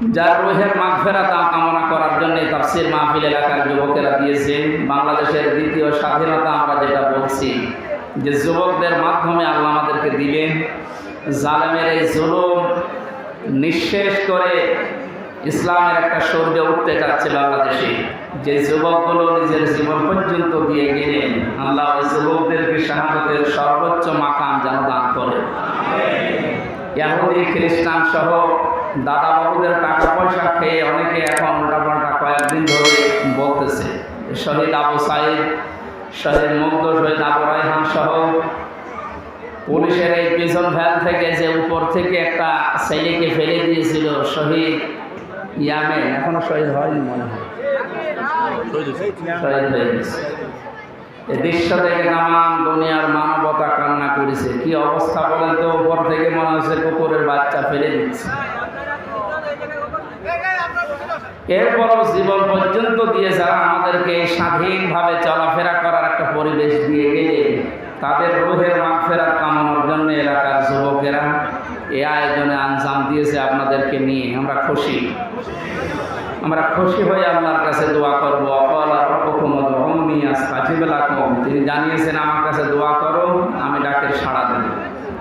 যার রুহের মাগফিরাত কামনা করার জন্য তাফসীর মাহফিল এলাকার যুবকেরা দিয়েছেন। বাংলাদেশের দ্বিতীয় স্বাধীনতা আমরা যেটা বলছি যে যুবকদের মাধ্যমে আল্লাহ আমাদেরকে দিলেন, জালেমের এই জুলুম নিঃশেষ করে ইসলামের একটা সূর্য উঠতে যাচ্ছে বাংলাদেশে। যে যুবকগুলো নিজের জীবন পর্যন্ত দিয়ে গেলেন, আল্লাহ ওই যুবকদেরকে শাহাদাতের সর্বোচ্চ মাকাম যেন দান করে। ইহুদি খ্রিস্টান সহ দাদা বাবুদের টাকা পয়সা খেয়ে অনেকে এখন উল্টাপাল্টা কয়েকদিন ধরে বলতেছে শহীদ আবু সাইদ, শহীদ মুগ্ধ, শহীদ আবু রায়হান সহ পুলিশের এই পিছন ভ্যান থেকে যে উপর থেকে একটা ছেলেকে ফেলে দিয়েছিল শহীদ ইয়ামেন, এখনো শহীদ হয়নি মনে হয়, শহীদ হয়ে গেছে। এই দৃশ্য থেকে নামান দুনিয়ার মানবতা কান্না করেছে। কি অবস্থা বলেন তো, উপর থেকে মনে হচ্ছে কুকুরের বাচ্চা ফেলে দিচ্ছে। এরপরও জীবন পর্যন্ত দিয়ে যারা আমাদেরকে স্বাধীনভাবে চলাফেরা করার একটা পরিবেশ দিয়ে গেলে, তাদের রুহের মাগফিরাত কামনার জন্য এলাকার যুবকেরা এই আয়োজনে আঞ্জাম দিয়েছে আপনাদেরকে নিয়ে। আমরা খুশি, আমরা খুশি হয়ে আল্লাহর কাছে দোয়া করবো। তিনি জানিয়েছেন আমার কাছে দোয়া করো, আমি ডাকের সাড়া দেব।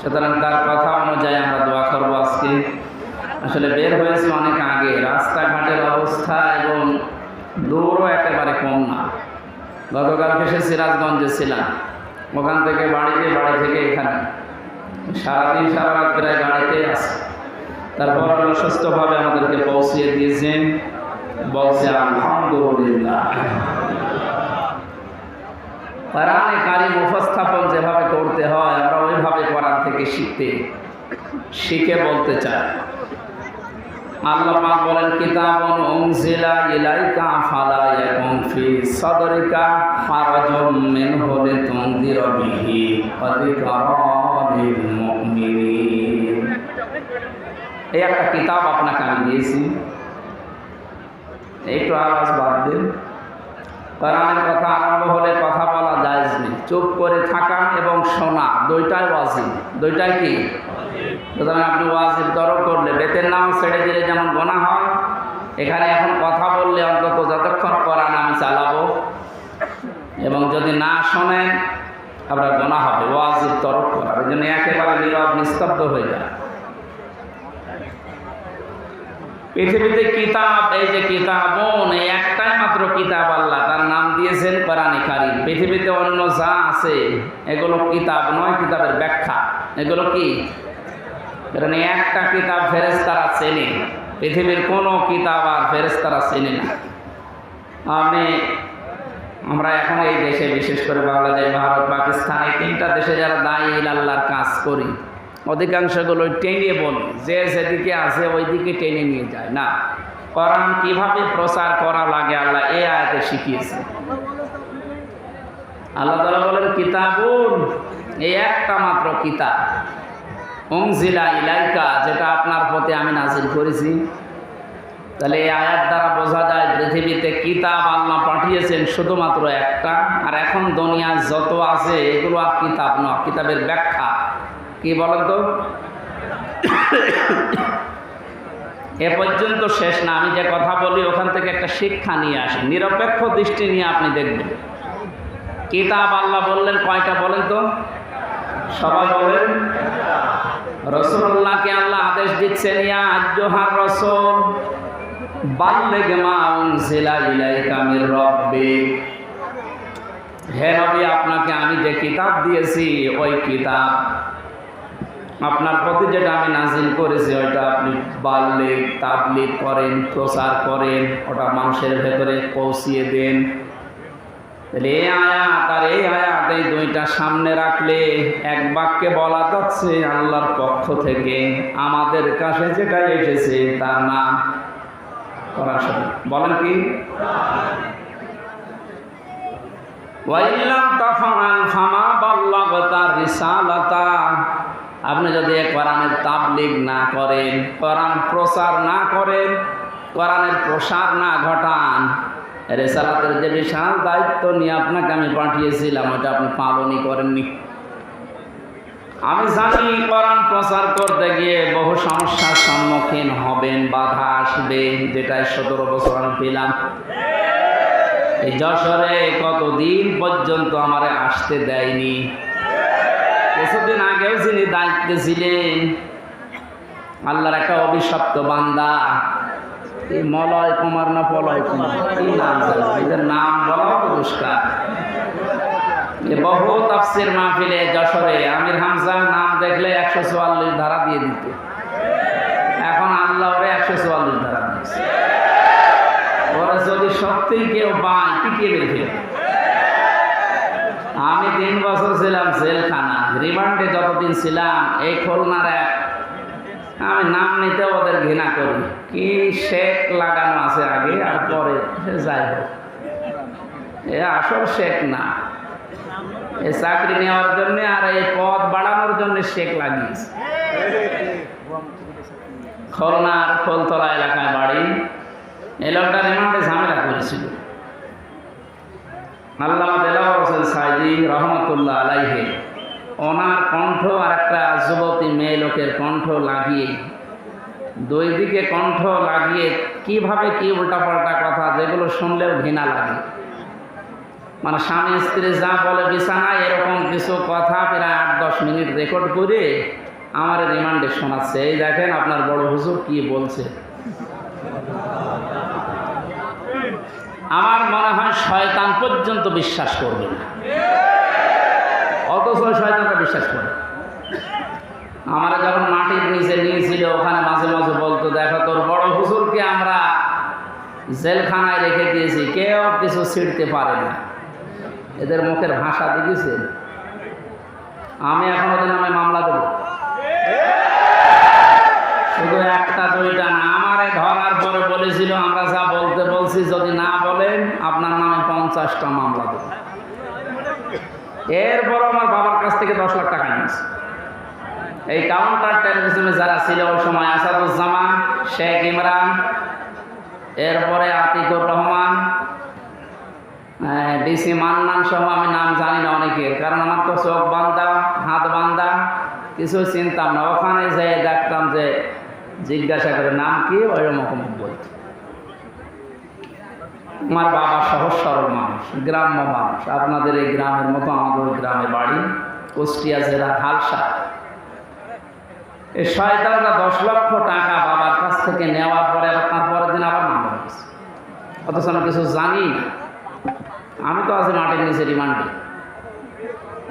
সুতরাং তার কথা অনুযায়ী আমরা দোয়া করবো। আজকে আসলে বের হয়েছে অনেক আগে, রাস্তাঘাটের অবস্থা এবং দূরও একেবারে কম না। গতকালকে সে সিরাজগঞ্জে ছিলাম, ওখান থেকে বাড়িতে, বাড়ি থেকে এখানে সারাদিন সারা রাত প্রায় গাড়িতে আছে। তারপর সুস্থভাবে আমাদেরকে পৌঁছিয়ে দিয়েছেন, বলছে আলহামদুলিল্লাহ। কোরআনে কারীম উপস্থাপন যেভাবে করতে হয় আমরা ওইভাবে কোরআন থেকে শিখে বলতে চাই। আল্লাহ পাক বলেন কিতাবুন উনজিলা ইলাইকা ফালা ইয়াকুন ফি সাদরিকা হারাজুম মিনহু লিতুনদিরা বিহি ওয়া যিকরা লিল মুমিনিন। এই একটা কিতাব আপনাকে আমি দিয়েছি, একটু আওয়াজ বাদ দিন। কোরআনের কথা আরম্ভ হলে কথা বলা জায়েজ নেই, চুপ করে থাকা এবং শোনা দুইটাই ওয়াজিব। দুইটাই কি? সুতরাং আপনি ওয়াজিব তরক করলে বেতের নাম ছেড়ে দিলে যেমন গোনা হয়, এখানে এখন কথা বললে অন্তত যতক্ষণ কোরআন আমি চালাবো এবং যদি না শোনেন আপনার গোনা হবে। ওয়াজিব তরক করার এই জন্য একেবারে নীরব নিস্তব্ধ হয়ে যায়। পৃথিবীতে কিতাব, এই যে কিতাবুন, এই একটাই মাত্র কিতাব আল্লাহ তার নাম দিয়েছেন কোরআনে কারীম। পৃথিবীতে অন্য যা আছে এগুলো কিতাব নয়, কিতাবের ব্যাখ্যা। এগুলো কি? কারণ একটা কিতাব ফেরেশতারা চেনে, পৃথিবীর কোনো কিতাব আর ফেরেশতারা চেনে না। আমরা এখন এই দেশে, বিশেষ করে বাংলাদেশ, ভারত, পাকিস্তান, এই তিনটা দেশে যারা দায়ী আল্লাহর কাজ করি, অধিকাংশগুলো টেনে বলে যে যেদিকে আছে ওই দিকে টেনে নিয়ে যায় না। কোরআন কিভাবে প্রচার করা লাগে আল্লাহ এই আয়াতে শিখিয়েছে। আল্লাহ তাআলা বলেন কিতাবুন, এই একটা মাত্র কিতাব, উনজিলা ইলাইকা, যেটা আপনার প্রতি আমি নাযিল করেছি। তাহলে এই আয়াত দ্বারা বোঝা যায় পৃথিবীতে কিতাব আল্লাহ পাঠিয়েছেন শুধুমাত্র একটা। আর এখন দুনিয়া যত আছে এগুলো আর কিতাব নয়, কিতাবের ব্যাখ্যা। কি বলেন তো? এ পর্যন্ত শেষ না, আমি যে কথা বলি ওখান থেকে একটা শিক্ষা নিয়ে আসি, নিরপেক্ষ দৃষ্টি নিয়ে আপনি দেখবেন। কিতাব আল্লাহ বললেন কয়টা বলেন তো? সবাই বলেন। রাসূলুল্লাহকে আল্লাহ আদেশ দিচ্ছেন, ইয়া আইয়ুহার রাসূল বাল্লিগ মা উনজিলা ইলাইকা মির রাব্বিক। হে নবী, আপনাকে আমি যে কিতাব দিয়েছি ওই কিতাব, আপনার প্রতি যেটা আমি নাজিল করেছি ওইটা আপনি বাল্লিগ, তাবলীগ করেন, প্রচার করেন, ওটা মানুষের ভেতরে পৌঁছিয়ে দেন। এই আয়াত আর এই আয়াত, এই দুইটা সামনে রাখলে এক বাক্যে বলা যাচ্ছে আল্লাহর পক্ষ থেকে আমাদের কাছে যেটা এসেছে তার নাম কোরআন শরীফ। বলেন কি? ওয়াইল্লাম তাফআল ফামা বাল্লাগতা রিসালাতা। আপনি যদি কোরআনের তাবলীগ না করেন, কোরআন প্রচার না করেন, কোরআনের প্রসার না ঘটান, রিসালাতের যে বিশাল দায়িত্ব নিয়ে আপনাকে আমি পাঠিয়েছিলাম ওটা আপনি পালনই করেননি। আমি জানি কোরআন প্রচার করতে গিয়ে বহু সমস্যার সম্মুখীন হবেন, বাধা আসবে, যেটাই 17 বছর আমি পেলাম। এই যশোরে কতদিন পর্যন্ত আমারে আসতে দেয়নি। কিছুদিন আগেও যিনি দায়িত্বে ছিলেন, আল্লাহর একটা অভিশপ্ত বান্দা, এই মলয় কুমার না পলয় কুমার, কি নাম জানো, এদের নাম বলা তো দুষ্কার। বহু তাফসীর মাহফিলে যশোরে আমির হামজা নাম দেখলে 144 ধারা দিয়ে দিত। এখন আল্লাহ ওরে 144 ধারা দিয়েছে। ওরা যদি সত্যিই কেউ পায় পিটিয়ে বের ফেলে। আমি 3 বছর ছিলাম জেলখানা, রিমান্ডে যতদিন ছিলাম, এই খুলনার এক, আমি নাম নিতে ওদের ঘৃণা করি, কি শেখ লাগানো আছে আগে আর পরে, যাই হোক এ আসল শেখ না, এই চাকরি নেওয়ার জন্য আর এই পদ বাড়ানোর জন্য শেখ লাগিয়েছে। খুলনার ফুলতলা এলাকায় বাড়ি। এই লোকটা রিমান্ডে ঝামেলা করেছিল। আল্লামা দেলাওয়ার হোসেন সাইদি রহমতুল্লাহ আলাইহি ওনার কণ্ঠ আর একটা যুবতী মেয়ে লোকের কণ্ঠ লাগিয়ে, দুই দিকে কণ্ঠ লাগিয়ে কিভাবে কি উল্টাপাল্টা কথা, যেগুলো শুনলেও ঘৃণা লাগে। মানে স্বামী স্ত্রী যা বলে বিছানায়, এরকম কিছু কথা প্রায় 8-10 মিনিট রেকর্ড করে আমার রিমান্ডে শোনাচ্ছে। এই দেখেন আপনার বড় হুজুর কি বলছে। আমার মনে হয় শয়তান পর্যন্ত বিশ্বাস করবে না, অথচ শয়তানটা বিশ্বাস করে। আমরা যখন মাটির নিচে নিয়েছিল, ওখানে মাঝে মাঝে বলতো, দেখো তোর বড় হুজুরকে আমরা জেলখানায় রেখে দিয়েছি, কেউ কিছু ছিঁড়তে পারে না। এদের মুখের ভাষা দেখেছে। আমি এখন ওদের নামে মামলা দেব, শুধু 1-2টা না। আমারে ধরার পরে বলেছিল, আমরা যা বলতে বলছি যদি না বলেন আপনার নামে 50টা মামলা দেব। এরপর আমার বাবার কাছ থেকে 10 লাখ টাকা নিয়েছে। এই কাউন্টার টেরোরিজমে যারা ছিল ওই সময়, আসাদুজ্জামান, শেখ ইমরান, এরপরে আতিকুর রহমান, ডিসি মান্নান সহ, আমি নাম জানি না অনেকের, কারণ আমার তো চোখ বান্ধা, হাত বান্ধা, কিছু চিনতাম না। ওখানে যে দেখতাম যে জিজ্ঞাসা করে নাম কি, ওইরকম বলতো। আমার বাবা সহজ সরল মানুষ, গ্রাম্য মানুষ, আপনাদের এই গ্রামের মতো আমাদের গ্রামে বাড়ি, কুষ্টিয়া জেলার হালসা। এই শয়তানরা 10 লক্ষ টাকা বাবার কাছ থেকে নেওয়ার পরে তারপরের দিন আবার মামলা হয়েছে, অথচ আমি কিছু জানি না। আমি তো আছি মাটির নিচে রিমান্ডে,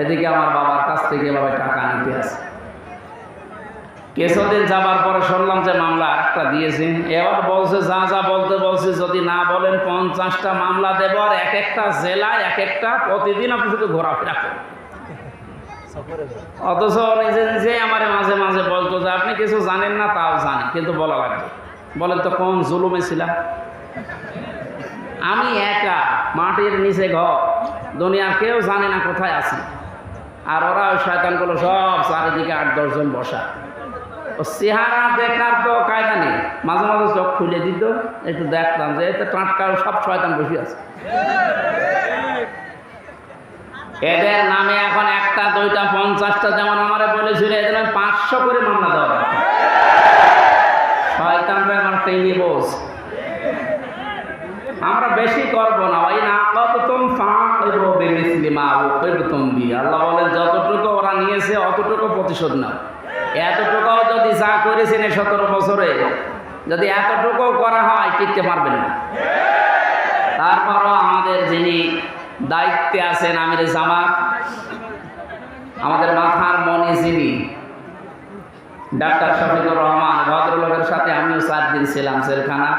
এদিকে আমার বাবার কাছ থেকে এভাবে টাকা নিতে আছে। কিছুদিন যাবার পরে শুনলাম যে মামলা আরেকটা দিয়েছেন। এবার বলছে যা যা বলতে বলছে যদি না বলেন 50টা মামলা দেব, আর এক একটা জেলায় এক একটা, প্রতিদিন আপনি শুধু ঘোরাফেরা করেন। অথচ নিজে নিজে আমার মাঝে মাঝে বলতো যে আপনি কিছু জানেন না, তাও জানি, কিন্তু বলা লাগবে। বলেন তো কোন জুলুমে ছিলাম আমি? একা মাটির নিচে ঘর, দুনিয়ার কেউ জানে না কোথায় আছি। আর ওরা ওই শয়তানগুলো সব চারিদিকে 8-10 জন বসা। ও চেহারা দেখার তো কায়দা নেই। মাঝে মাঝে চোখ খুলে দিত, একটু দেখতাম যে এতে টাটকা সব শয়তান বসে আছে। এদের নামে এখন 1-2টা 50টা, যেমন আমারে বলেছিল এদের 500 করে মামলা দেওয়া দরকার। শয়তানরা আমার টেনে বোঝ, আমরা বেশি করবো না। ওই না কততুম আল্লাহ বলেন যতটুকু ওরা নিয়েছে অতটুকু প্রতিশোধ নাও। এতটুকুও যদি যা করেছেন 17 বছরে, যদি এতটুকু করা হয় টিকতে পারবেন না। তারপরও আমাদের যিনি দায়িত্বে আছেন আমিরে জামাত, আমাদের মাথার মনে যিনি, ডাক্তার শফিকুর রহমান, ভদ্রলোকের সাথে আমিও 4 দিন ছিলাম জেলখানা,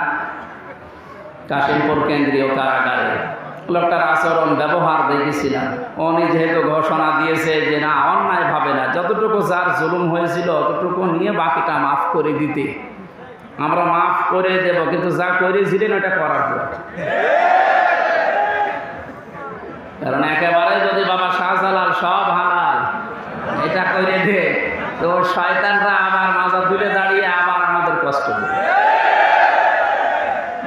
কাশিমপুর কেন্দ্রীয় কারাগারে। লোকটার আচরণ ব্যবহার দেখেছিলাম। উনি যেহেতু ঘোষণা দিয়েছে যে না, অন্যায় ভাবে না, যতটুকু যার জুলুম হয়েছিল অতটুকু নিয়ে বাকিটা মাফ করে দিতে, আমরা মাফ করে দেব, কিন্তু যা করেছিলেন ওটা করার পর। কারণ একেবারে যদি বাবা শাহজালাল সব হালাল এটা করে দে, তো শয়তানরা আবার মাথা তুলে দাঁড়িয়ে আবার আমাদের কষ্ট করে।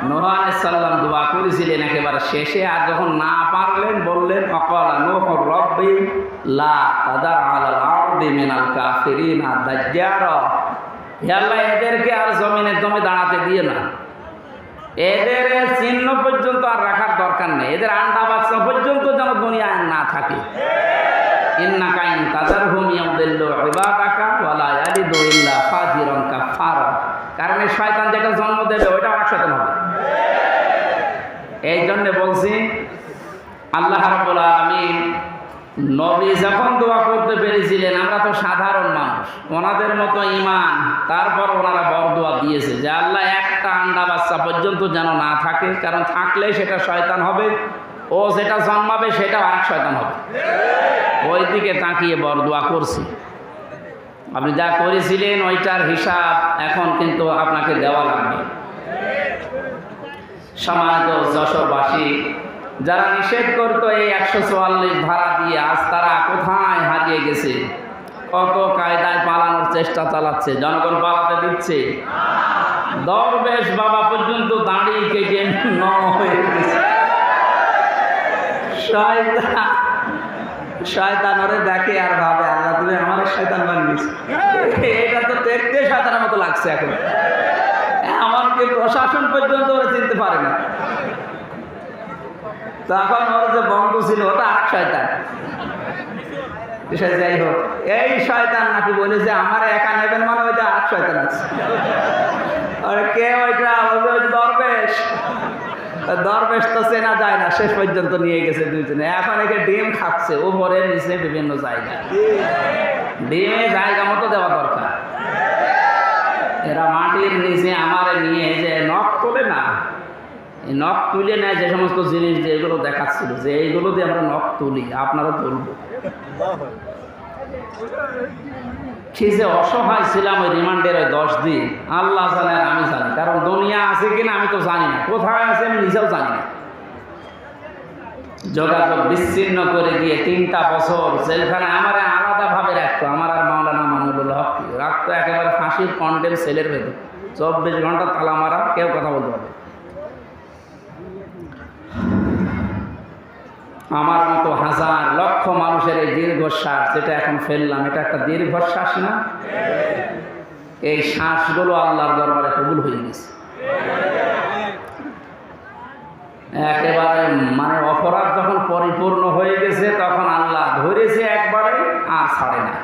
নূহ আলাইহিস সালাম দোয়া করেছিলেন একেবারে শেষে, আর যখন না পারলেন বললেন অকালা নূহ রব্বি লা তাদার আলাল আরদি মিনাল কাফিরিনা দাজ্জারা, হে আল্লাহ এদেরকে আর জমিনে দাঁড়াতে দিয়ে না, এদের চিহ্ন পর্যন্ত আর রাখার দরকার নেই, এদের আন্ডা বাচ্চা পর্যন্ত যেন দুনিয়ায় না থাকে। ইন্নাকা ইন তাযারহুম ইয়াদিল্লু ইবাদাকা ওয়া লা ইয়ালিদু ইল্লা ফাজিরান কাফারা, কারণ এই শয়তান যেটা জন্ম দেবে ওইটা আর শয়তান হবে। এই জন্য বলছি আল্লাহ রাব্বুল আলামিন নবী যখন দোয়া করতে পেরেছিলেন, আমরা তো সাধারণ মানুষ, ওনাদের মতো ঈমান, তারপর ওনারা বরদোয়া দিয়েছে যে আল্লাহ একটা আন্ডা বাচ্চা পর্যন্ত যেন না থাকে, কারণ থাকলে সেটা শয়তান হবে, ও যেটা জন্মাবে সেটা আরেক শয়তান হবে। ওই দিকে তাকিয়ে বরদোয়া করছি। আপনি যা করেছিলেন ওইটার হিসাব এখন কিন্তু আপনাকে দেওয়া লাগবে। সম্মানিত যশোরবাসী, যারা নিষেধ করতো এই 144 ধারা দিয়ে, আজ তারা কোথায় হারিয়ে গেছে, কত কায়দায় পালানোর চেষ্টা চালাচ্ছে, জনগণ পালাতে দিচ্ছে। দরবেশ বাবা পর্যন্ত দাঁড়ি কেটে নম হয়ে গেছে। শয়তান ওরে দেখে আর ভাবে আল্লাহ তুমি আমার শয়তান বানিয়েছ। এটা তো দেখতে শয়তানের মতো লাগছে এখন, এমনকি প্রশাসন পর্যন্ত ওরা চিনতে পারে না। তখন ওর যে বন্ধু ছিল ওটা আরেক শয়তান। যাই হোক, এই শয়তান নাকি বলে যে আমার একা নেবেন, মানে ওইটা আরেক শয়তান আছে। আর কে ওইটা ওই দরবেশ, দরবেশ তো চেনা যায় না, শেষ পর্যন্ত নিয়ে গেছে দুইজনে। এখন একে ডিম খাচ্ছে উপরে নিচে বিভিন্ন জায়গা, ডিমে জায়গা মতো দেওয়া দরকার। এরা মাটির নিচে আমারে নিয়ে যে নখ তোলে না, এই নখ তুলে নেয় যে সমস্ত জিনিস যেগুলো দেখাচ্ছিল যে এইগুলো দিয়ে আমরা নখ তুলি, আপনারা তুলব। সে যে অসহায় ছিলাম ওই রিমান্ডের ওই 10 দিন, আল্লাহ জানে আর আমি জানি, কারণ দুনিয়া আছে কিনা আমি তো জানি না, কোথায় আছে আমি নিজেও জানি না। যোগাযোগ বিচ্ছিন্ন করে দিয়ে 3টা বছর জেলখানে আমার আলাদাভাবে রাখতো, আমার আর মাওলানা মামুনুল হক রাখতো একেবারে ফাঁসির কন্ডেম সেলের ভেতর, 24 ঘন্টা তালা মারা, কেউ কথা বলতে পারবে। আমার মতো হাজার লক্ষ মানুষের এই দীর্ঘশ্বাস যেটা এখন ফেললাম, এটা একটা দীর্ঘশ্বাস না? এই শ্বাসগুলো আল্লাহর দরবারে কবুল হয়ে গেছে। একেবারে মানে অপরাধ যখন পরিপূর্ণ হয়ে গেছে তখন আল্লাহ ধরেছে একবারে আর ছাড়ে না।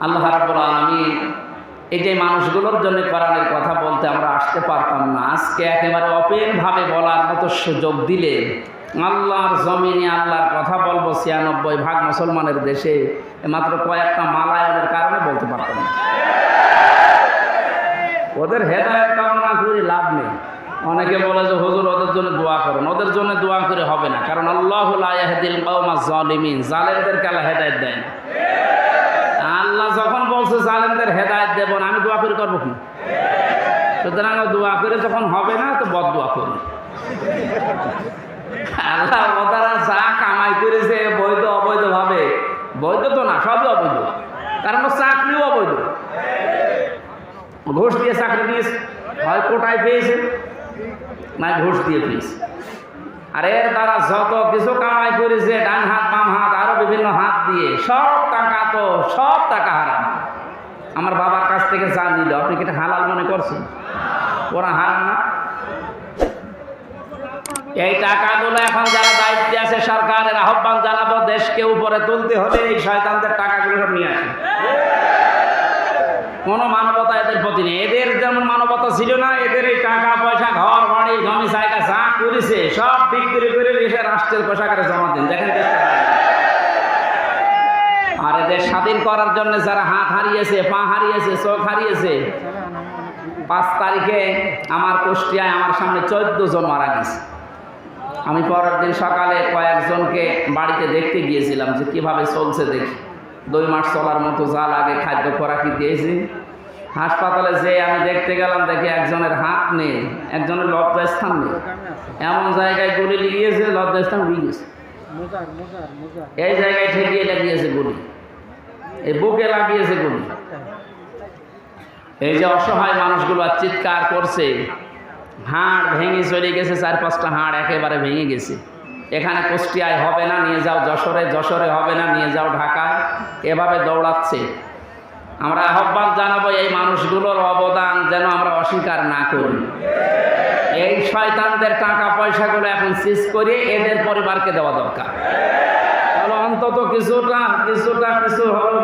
আল্লাহ রাব্বুল আলামিন এই যে মানুষগুলোর জন্য কোরআনের কথা বলতে আমরা আসতে পারতাম না, আজকে একেবারে অপেনভাবে বলার মতো সুযোগ দিলে আল্লাহর জমিনে আল্লাহর কথা বলবো 96% মুসলমানের দেশে, মাত্র কয়েকটা মালায়নের কারণে বলতে পারতাম না। ওদের হেদায়েত কামনা করে লাভ নেই। অনেকে বলে যে হুজুর ওদের জন্য দোয়া করেন, ওদের জন্য দোয়া করে হবে না, কারণ আল্লাহু লা ইয়াহদিল কওমাজ জালিমিন, জালেমদেরকে আল্লাহ হেদায়েত দেয় না। আল্লাহ যখন বলছে জালেমদের হেদায়েত দেব না, আমি দোয়া করে করবো কি? সুতরাং দোয়া করে যখন হবে না তো বদদোয়া করি। আল্লাহ ওরা যা কামাই করেছে বৈধ অবৈধ ভাবে, বৈধ তো না, সবই অবৈধ, কারণ চাকরিও অবৈধ। ঘুষ দিয়ে চাকরি দিয়েছে, হয় কোটায় পেয়েছে না ঘুষ দিয়ে পেয়েছে। আর এর দ্বারা যত কিছু কামাই করেছে, ডান হাত বাম হাত আরো বিভিন্ন হাত দিয়ে, সব টাকা হারাম। আমার বাবার কাছ থেকে যা নিল আপনি কি এটা হালাল মনে করছেন? ওরা হারাম না? এই টাকাগুলো এখন যারা দায়িত্বে আছে সরকারের আহ্বান জানাবো, দেশকে উপরে তুলতে হলে এই শয়তানদের টাকাগুলো সব নিয়ে আসে। কোনো মানবতা এদের প্রতি নেই। এদের যেমন মানবতা ছিল না, এদের এই টাকা পয়সা ঘর বাড়ি জমি জায়গা যা করেছে সব বিক্রি করে এসে রাষ্ট্রের কোষাগারে জমা দিন, দেখেন। আর এদের স্বাধীন করার জন্য যারা হাত হারিয়েছে, পা হারিয়েছে, চোখ হারিয়েছে, 5 তারিখে আমার কুষ্টিয়ায় আমার সামনে 14 জন মারা গেছে। আমি পরের দিন সকালে কয়েকজনকে বাড়িতে দেখতে গিয়েছিলাম যে কিভাবে চলছে দেখি। 2 মাস চলার মতো যা লাগে খাদ্য খোরাকি দিয়েছি। হাসপাতালে যে আমি দেখতে গেলাম, দেখি একজনের হাত নেই, একজনের লজ্জাস্থান নেই, এমন জায়গায় গুলি লিগিয়েছে, লজ্জাস্থান উড়ে গেছে। এই জায়গায় ঠেকিয়ে লাগিয়েছে গুলি, এই বুকে লাগিয়েছে গুলি। এই যে অসহায় মানুষগুলো চিৎকার করছে, হাড় ভেঙে চলে গেছে, 4-5টা হাড় একেবারে ভেঙে গেছে। এখানে কুষ্টিয়ায় হবে না, নিয়ে যাও যশোরে, যশোরে হবে না, নিয়ে যাও ঢাকায়, এভাবে দৌড়াচ্ছে। আমরা আহ্বান জানাবো এই মানুষগুলোর অবদান যেন আমরা অস্বীকার না করি। এই শয়তানদের টাকা পয়সাগুলো এখন সিজ করে এদের পরিবারকে দেওয়া দরকার। তাহলে অন্তত কিছু হলো